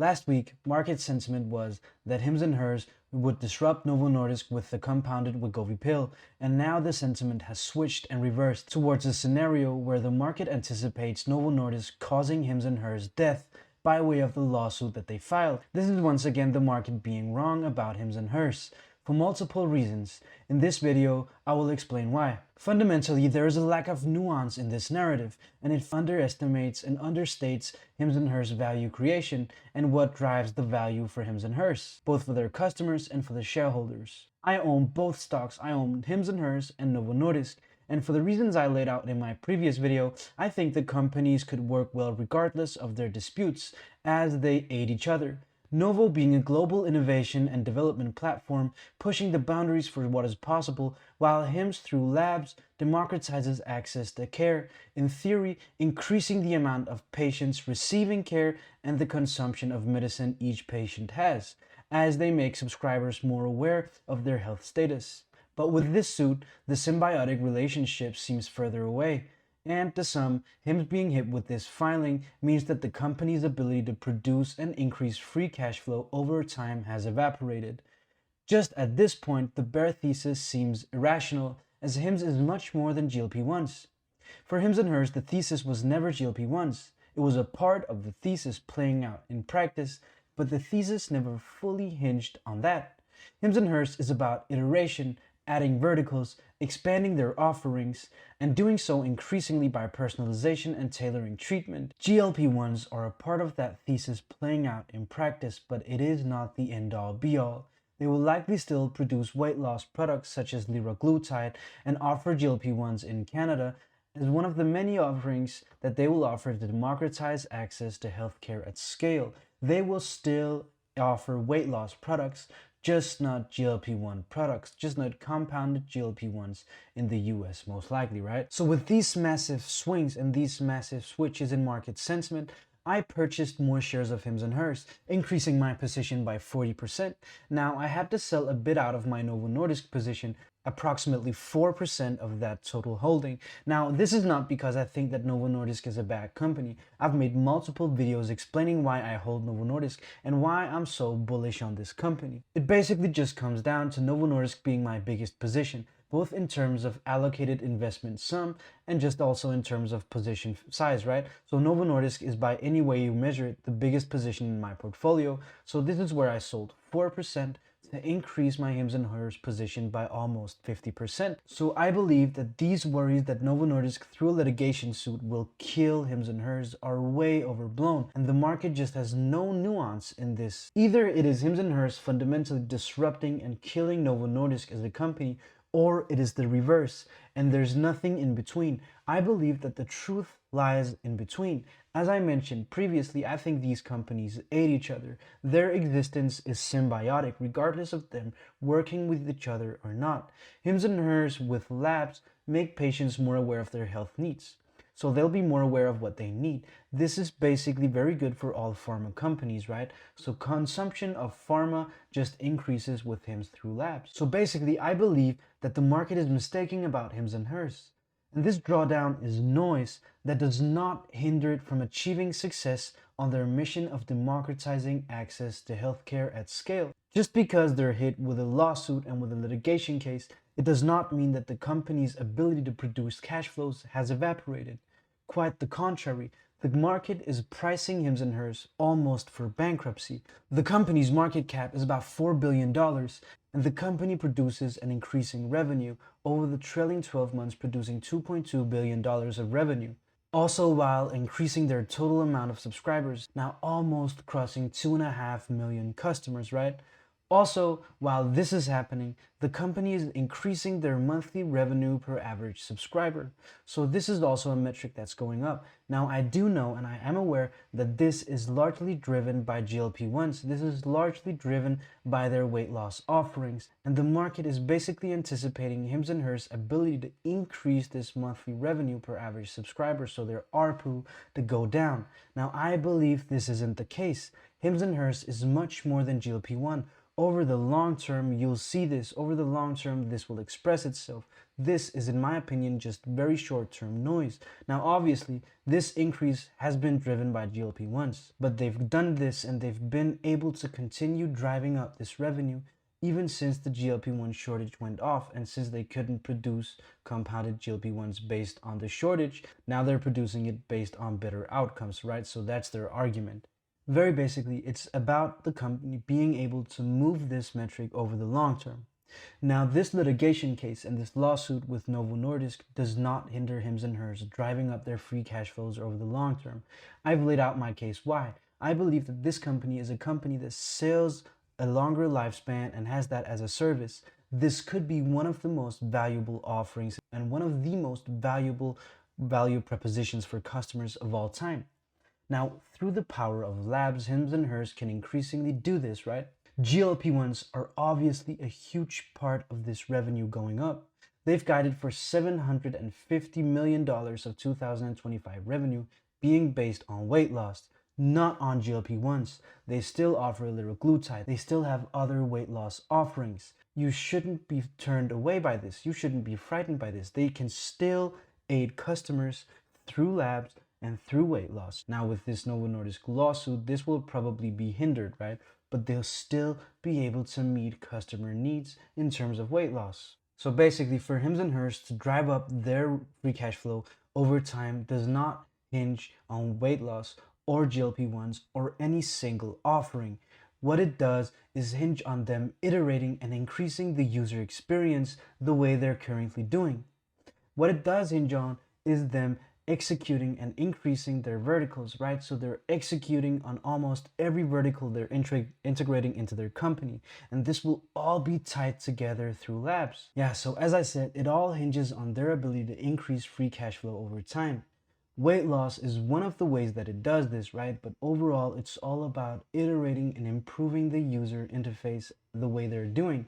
Last week, market sentiment was that HIMS and HERS would disrupt Novo Nordisk with the compounded Wegovy pill, and now the sentiment has switched and reversed towards a scenario where the market anticipates Novo Nordisk causing HIMS and HERS death by way of the lawsuit that they filed. This is once again the market being wrong about HIMS and HERS, for multiple reasons. In this video, I will explain why. Fundamentally, there is a lack of nuance in this narrative, and it underestimates and understates HIMS and HERS value creation and what drives the value for HIMS and HERS, both for their customers and for the shareholders. I own both stocks. I own HIMS and HERS and Novo Nordisk. And for the reasons I laid out in my previous video, I think the companies could work well regardless of their disputes, as they aid each other. Novo being a global innovation and development platform, pushing the boundaries for what is possible, while HIMS through labs democratizes access to care, in theory increasing the amount of patients receiving care and the consumption of medicine each patient has, as they make subscribers more aware of their health status. But with this suit, the symbiotic relationship seems further away. And to some, HIMS being hit with this filing means that the company's ability to produce and increase free cash flow over time has evaporated. Just at this point, the bear thesis seems irrational, as HIMS is much more than GLP-1s. For HIMS and HERS, the thesis was never GLP-1s. It was a part of the thesis playing out in practice, but the thesis never fully hinged on that. HIMS and HERS is about iteration, adding verticals, expanding their offerings, and doing so increasingly by personalization and tailoring treatment. GLP-1s are a part of that thesis playing out in practice, but it is not the end-all be-all. They will likely still produce weight loss products such as liraglutide and offer GLP-1s in Canada as one of the many offerings that they will offer to democratize access to healthcare at scale. They will still offer weight loss products, just not GLP-1 products, just not compounded GLP-1s in the US most likely, right? So with these massive swings and these massive switches in market sentiment, I purchased more shares of HIMS and HERS, increasing my position by 40%. Now I had to sell a bit out of my Novo Nordisk position, approximately 4% of that total holding. Now this is not because I think that Novo Nordisk is a bad company. I've made multiple videos explaining why I hold Novo Nordisk and why I'm so bullish on this company. It basically just comes down to Novo Nordisk being my biggest position, both in terms of allocated investment sum and just also in terms of position size, right? So Novo Nordisk is, by any way you measure it, the biggest position in my portfolio. So this is where I sold 4% to increase my HIMS and HERS position by almost 50%. So I believe that these worries that Novo Nordisk through a litigation suit will kill HIMS and HERS are way overblown, and the market just has no nuance in this. Either it is HIMS and HERS fundamentally disrupting and killing Novo Nordisk as a company, or it is the reverse, and there's nothing in between. I believe that the truth lies in between. As I mentioned previously, I think these companies aid each other. Their existence is symbiotic, regardless of them working with each other or not. HIMS and HERS with labs make patients more aware of their health needs, so they'll be more aware of what they need. This is basically very good for all pharma companies, right? So consumption of pharma just increases with HIMS through labs. So basically, I believe that the market is mistaken about HIMS and HERS. And this drawdown is noise that does not hinder it from achieving success on their mission of democratizing access to healthcare at scale. Just because they're hit with a lawsuit and with a litigation case, it does not mean that the company's ability to produce cash flows has evaporated. Quite the contrary, the market is pricing HIMS and HERS almost for bankruptcy. The company's market cap is about $4 billion, and the company produces an increasing revenue, over the trailing 12 months producing $2.2 billion of revenue. Also while increasing their total amount of subscribers, now almost crossing 2.5 million customers, right? Also, while this is happening, the company is increasing their monthly revenue per average subscriber. So this is also a metric that's going up. Now, I do know and I am aware that this is largely driven by GLP-1s. This is largely driven by their weight loss offerings. And the market is basically anticipating HIMS and HERS' ability to increase this monthly revenue per average subscriber, so their ARPU to go down. Now, I believe this isn't the case. HIMS and HERS is much more than GLP-1. over the long term, you'll see this. Over the long term, this will express itself. This is, in my opinion, just very short-term noise. Now, obviously, this increase has been driven by GLP-1s, but they've done this and they've been able to continue driving up this revenue even since the GLP-1 shortage went off, and since they couldn't produce compounded GLP-1s based on the shortage, now they're producing it based on better outcomes, right? So that's their argument. Very basically, it's about the company being able to move this metric over the long term. Now, this litigation case and this lawsuit with Novo Nordisk does not hinder Hims and Hers driving up their free cash flows over the long term. I've laid out my case why. I believe that this company is a company that sells a longer lifespan and has that as a service. This could be one of the most valuable offerings and one of the most valuable value propositions for customers of all time. Now, through the power of labs, Hims and Hers can increasingly do this, right? GLP-1s are obviously a huge part of this revenue going up. They've guided for $750 million of 2025 revenue being based on weight loss, not on GLP-1s. They still offer liraglutide. They still have other weight loss offerings. You shouldn't be turned away by this. You shouldn't be frightened by this. They can still aid customers through labs and through weight loss. Now, with this Novo Nordisk lawsuit, this will probably be hindered, right? But they'll still be able to meet customer needs in terms of weight loss. So basically, for Hims and Hers to drive up their free cash flow over time does not hinge on weight loss or GLP-1s or any single offering. What it does is hinge on them iterating and increasing the user experience the way they're currently doing. What it does hinge on is them executing and increasing their verticals, right? So they're executing on almost every vertical they're integrating into their company. And this will all be tied together through labs. Yeah, so as I said, it all hinges on their ability to increase free cash flow over time. Weight loss is one of the ways that it does this, right? But overall, it's all about iterating and improving the user interface the way they're doing.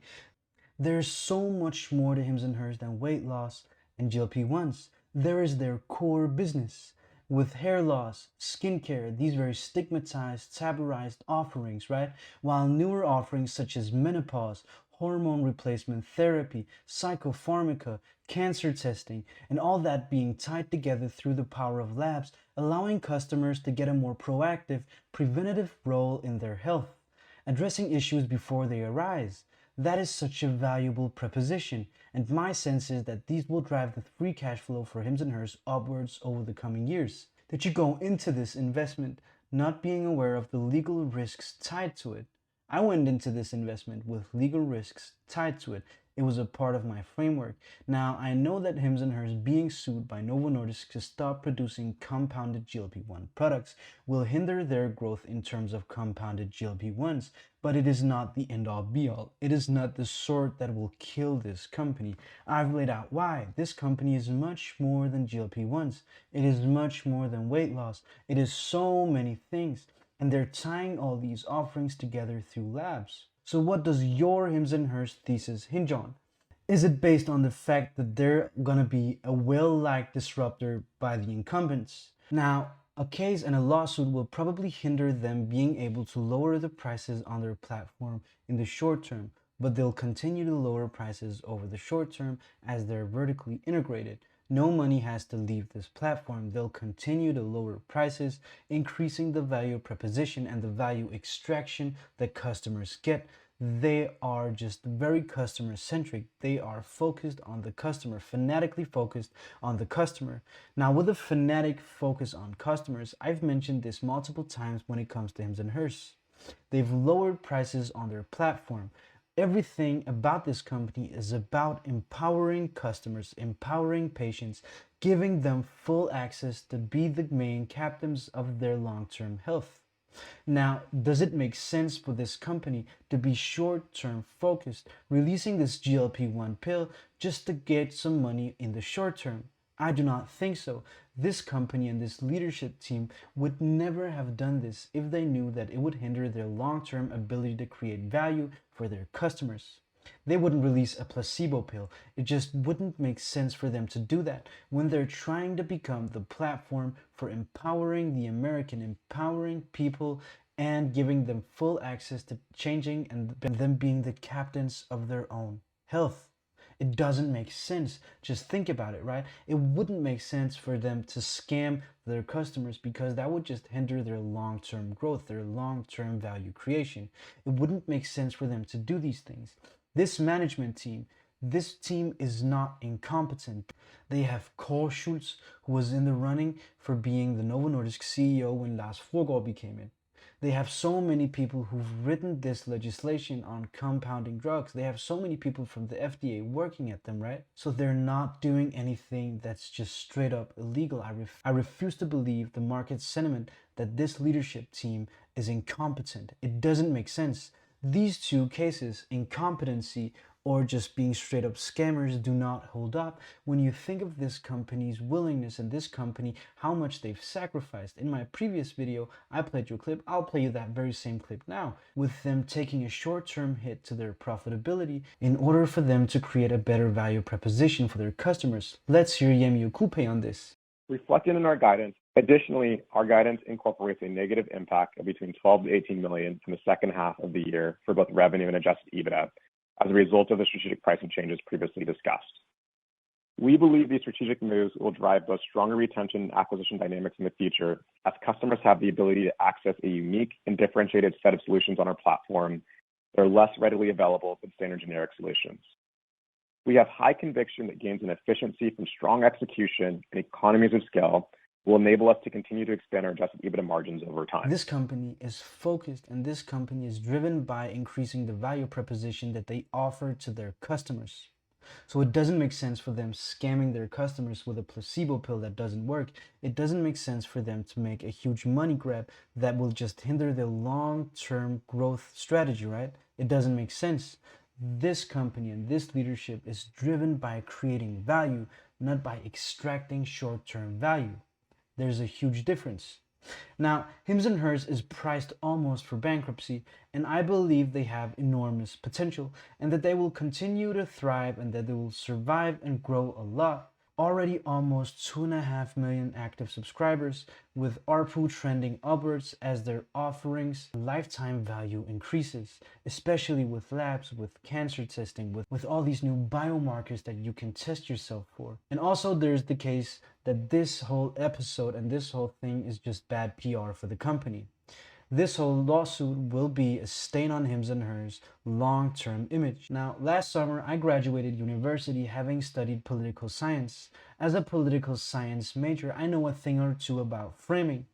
There's so much more to Hims and Hers than weight loss and GLP-1s. There is their core business. With hair loss, skincare, these very stigmatized, tabooized offerings, right? While newer offerings such as menopause, hormone replacement therapy, psychopharmaca, cancer testing, and all that being tied together through the power of labs, allowing customers to get a more proactive, preventative role in their health, addressing issues before they arise. That is such a valuable proposition, and my sense is that these will drive the free cash flow for Hims and Hers upwards over the coming years. Did you go into this investment not being aware of the legal risks tied to it? I went into this investment with legal risks tied to it. It was a part of my framework. Now, I know that Hims and Hers being sued by Novo Nordisk to stop producing compounded GLP-1 products will hinder their growth in terms of compounded GLP-1s, but it is not the end-all be-all. It is not the sword that will kill this company. I've laid out why. This company is much more than GLP-1s. It is much more than weight loss. It is so many things. And they're tying all these offerings together through labs. So what does your Hims and Hers thesis hinge on? Is it based on the fact that they're gonna be a well-liked disruptor by the incumbents? Now, a case and a lawsuit will probably hinder them being able to lower the prices on their platform in the short term, but they'll continue to lower prices over the short term as they're vertically integrated. No money has to leave this platform. They'll continue to lower prices, increasing the value proposition and the value extraction that customers get. They are just very customer-centric. They are focused on the customer, fanatically focused on the customer. Now, with a fanatic focus on customers, I've mentioned this multiple times when it comes to Hims and Hers. They've lowered prices on their platform. Everything about this company is about empowering customers, empowering patients, giving them full access to be the main captains of their long-term health. Now, does it make sense for this company to be short-term focused, releasing this GLP-1 pill just to get some money in the short term? I do not think so. This company and this leadership team would never have done this if they knew that it would hinder their long-term ability to create value for their customers. They wouldn't release a placebo pill. It just wouldn't make sense for them to do that when they're trying to become the platform for empowering the American, empowering people and giving them full access to changing and them being the captains of their own health. It doesn't make sense. Just think about it, right? It wouldn't make sense for them to scam their customers because that would just hinder their long-term growth, their long-term value creation. It wouldn't make sense for them to do these things. This management team, this team is not incompetent. They have Kåre Schultz, who was in the running for being the Novo Nordisk CEO when Lars Fruergaard became it. They have so many people who've written this legislation on compounding drugs. They have so many people from the FDA working at them, right? So they're not doing anything that's just straight up illegal. I refuse to believe the market sentiment that this leadership team is incompetent. It doesn't make sense. These two cases, incompetency or just being straight up scammers, do not hold up when you think of this company's willingness and this company, how much they've sacrificed. In my previous video, I played you a clip. I'll play you that very same clip now, with them taking a short-term hit to their profitability in order for them to create a better value proposition for their customers. Let's hear Yemi Okupe on this. Reflected in our guidance, additionally, our guidance incorporates a negative impact of between 12 to 18 million in the second half of the year for both revenue and adjusted EBITDA as a result of the strategic pricing changes previously discussed. We believe these strategic moves will drive both stronger retention and acquisition dynamics in the future as customers have the ability to access a unique and differentiated set of solutions on our platform that are less readily available than standard generic solutions. We have high conviction that gains in efficiency from strong execution and economies of scale will enable us to continue to expand our adjusted EBITDA margins over time. This company is focused and this company is driven by increasing the value proposition that they offer to their customers. So it doesn't make sense for them scamming their customers with a placebo pill that doesn't work. It doesn't make sense for them to make a huge money grab that will just hinder their long-term growth strategy, right? It doesn't make sense. This company and this leadership is driven by creating value, not by extracting short-term value. There's a huge difference. Now, HIMS and HERS is priced almost for bankruptcy, and I believe they have enormous potential and that they will continue to thrive and that they will survive and grow a lot. Already almost 2.5 million active subscribers, with ARPU trending upwards as their offerings lifetime value increases, especially with labs, with cancer testing, with all these new biomarkers that you can test yourself for. And also there's the case that this whole episode and this whole thing is just bad PR for the company. This whole lawsuit will be a stain on HIMS and HERS' long-term image. Now, last summer, I graduated university having studied political science. As a political science major, I know a thing or two about framing.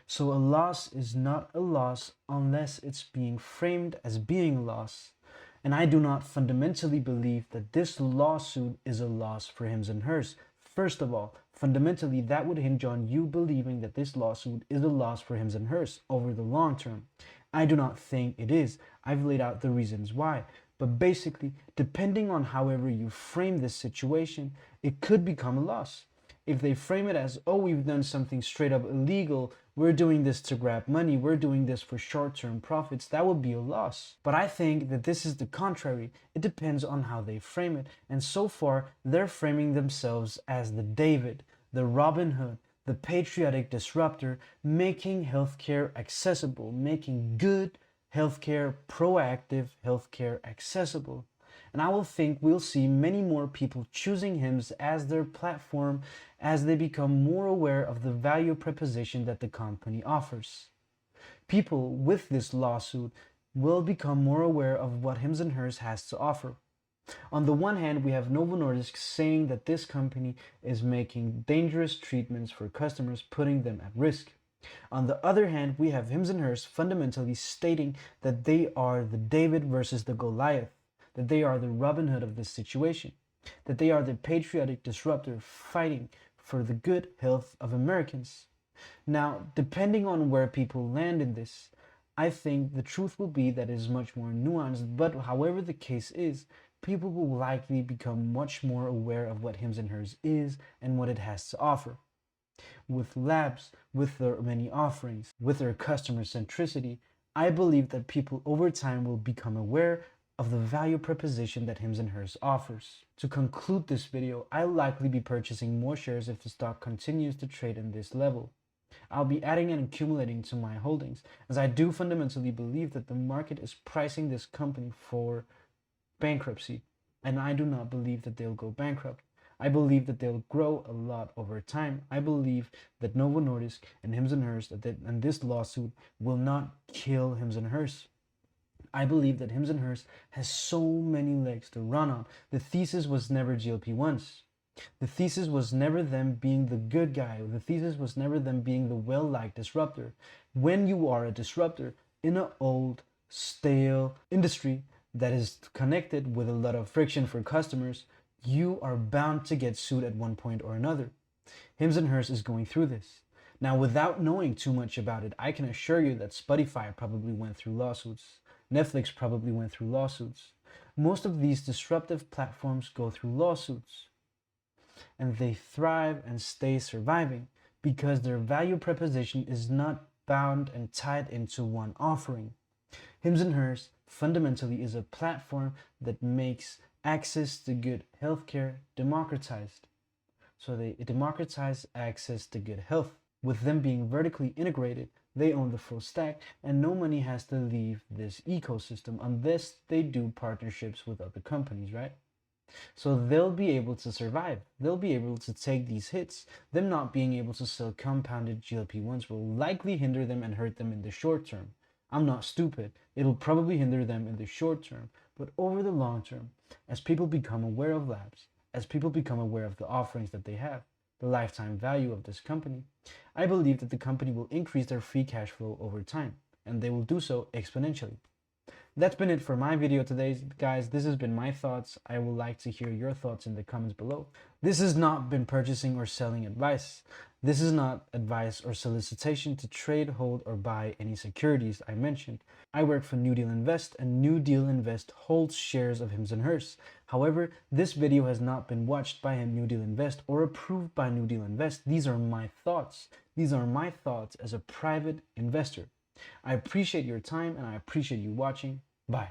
So a loss is not a loss unless it's being framed as being a loss. And I do not fundamentally believe that this lawsuit is a loss for HIMS and HERS. First of all, fundamentally, that would hinge on you believing that this lawsuit is a loss for HIMS and HERS over the long term. I do not think it is. I've laid out the reasons why. But basically, depending on however you frame this situation, it could become a loss. If they frame it as, oh, we've done something straight up illegal, we're doing this to grab money, we're doing this for short-term profits, that would be a loss. But I think that this is the contrary. It depends on how they frame it. And so far, they're framing themselves as the David, the Robin Hood, the patriotic disruptor, making healthcare accessible, making good healthcare, proactive healthcare accessible. And I will think we'll see many more people choosing HIMS as their platform as they become more aware of the value proposition that the company offers. People with this lawsuit will become more aware of what HIMS and HERS has to offer. On the one hand, we have Novo Nordisk saying that this company is making dangerous treatments for customers, putting them at risk. On the other hand, we have HIMS and HERS fundamentally stating that they are the David versus the Goliath, that they are the Robin Hood of this situation, that they are the patriotic disruptor fighting for the good health of Americans. Now, depending on where people land in this, I think the truth will be that it is much more nuanced, but however the case is, people will likely become much more aware of what HIMS and HERS is and what it has to offer. With labs, with their many offerings, with their customer centricity, I believe that people over time will become aware of the value proposition that HIMS and HERS offers. To conclude this video, I'll likely be purchasing more shares if the stock continues to trade in this level. I'll be adding and accumulating to my holdings, as I do fundamentally believe that the market is pricing this company for bankruptcy, and I do not believe that they'll go bankrupt. I believe that they'll grow a lot over time. I believe that Novo Nordisk and HIMS and HERS and this lawsuit will not kill HIMS and HERS. I believe that HIMS and HERS has so many legs to run on. The thesis was never GLP-1s. The thesis was never them being the good guy. The thesis was never them being the well-liked disruptor. When you are a disruptor in an old, stale industry that is connected with a lot of friction for customers, you are bound to get sued at one point or another. HIMS and HERS is going through this. Now, without knowing too much about it, I can assure you that Spotify probably went through lawsuits. Netflix probably went through lawsuits. Most of these disruptive platforms go through lawsuits. And they thrive and stay surviving because their value proposition is not bound and tied into one offering. HIMS and HERS fundamentally is a platform that makes access to good healthcare democratized. So they democratize access to good health. With them being vertically integrated, they own the full stack, and no money has to leave this ecosystem unless they do partnerships with other companies, right? So they'll be able to survive. They'll be able to take these hits. Them not being able to sell compounded GLP-1s will likely hinder them and hurt them in the short term. I'm not stupid. It'll probably hinder them in the short term, but over the long term, as people become aware of labs, as people become aware of the offerings that they have, the lifetime value of this company, I believe that the company will increase their free cash flow over time, and they will do so exponentially. That's been it for my video today, guys. This has been my thoughts. I would like to hear your thoughts in the comments below. This has not been purchasing or selling advice. This is not advice or solicitation to trade, hold, or buy any securities I mentioned. I work for NewDeal Invest, and NewDeal Invest holds shares of HIMS and HERS. However, this video has not been watched by NewDeal Invest or approved by NewDeal Invest. These are my thoughts. These are my thoughts as a private investor. I appreciate your time and I appreciate you watching. Bye.